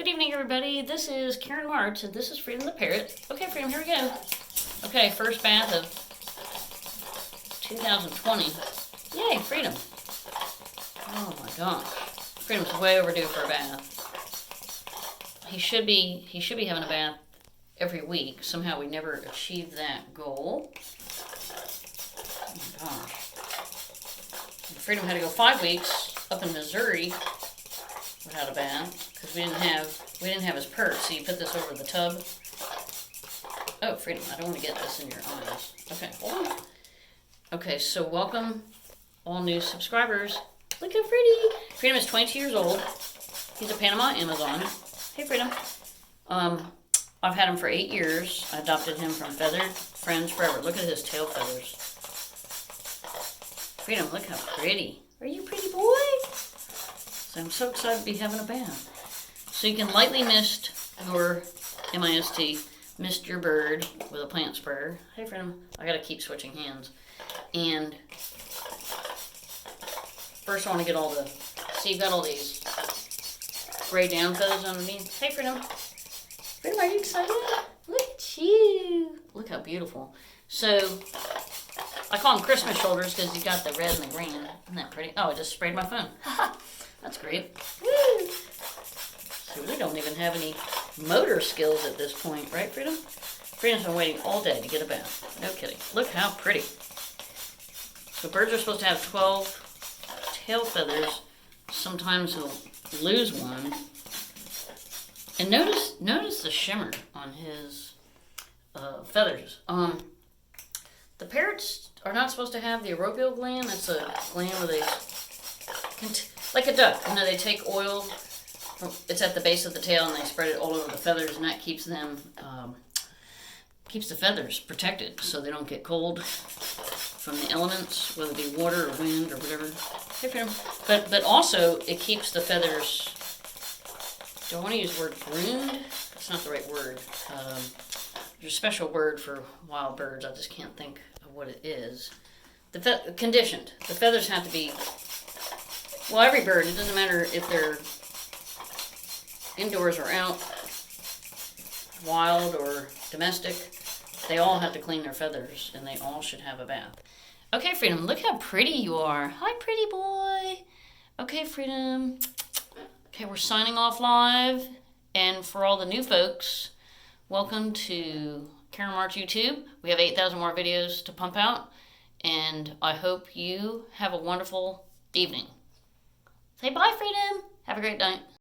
Good evening, everybody. This is Karen Martz, and this is Freedom the Parrot. Okay, Freedom, here we go. Okay, first bath of 2020. Yay, Freedom. Oh my gosh. Freedom's way overdue for a bath. He should be having a bath every week. Somehow we never achieved that goal. Oh my gosh. Freedom had to go 5 weeks up in Missouri without a bath because we didn't have his purse. So you put this over the tub. Oh, Freedom, I don't want to get this in your eyes. Okay, hold on. Okay, so welcome all new subscribers. Look how pretty. Freedom is 22 years old. He's a Panama Amazon. Hey, Freedom. I've had him for 8 years. I adopted him from Feathered Friends Forever. Look at his tail feathers. Freedom, look how pretty. Are you a pretty boy? So I'm so excited to be having a bath. So you can lightly mist your, M-I-S-T, mist your bird with a plant sprayer. Hey, Freedom. I gotta keep switching hands. And first I want to get all the, see, you've got all these gray down feathers underneath. Hey, Freedom. Freedom, are you excited? Look at you. Look how beautiful. So I call them Christmas shoulders because you got the red and the green. Isn't that pretty? Oh, I just sprayed my phone. That's great. Woo! So we don't even have any motor skills at this point, right, Freedom? Freedom's been waiting all day to get a bath. No kidding. Look how pretty. So birds are supposed to have 12 tail feathers. Sometimes he'll lose one. And notice the shimmer on his feathers. The parrots are not supposed to have the arobial gland. That's a gland where they, like a duck, you know, they take oil, it's at the base of the tail, and they spread it all over the feathers, and that keeps them, keeps the feathers protected so they don't get cold from the elements, whether it be water or wind or whatever. But also, it keeps the feathers, do I want to use the word groomed? That's not the right word. There's a special word for wild birds. I just can't think of what it is. Conditioned. The feathers have to be, well, every bird, it doesn't matter if they're indoors or out, wild or domestic, they all have to clean their feathers, and they all should have a bath. Okay, Freedom, look how pretty you are. Hi, pretty boy. Okay, Freedom. Okay, we're signing off live, and for all the new folks, welcome to Karen Martz YouTube. We have 8,000 more videos to pump out, and I hope you have a wonderful evening. Say bye, Freedom. Have a great night.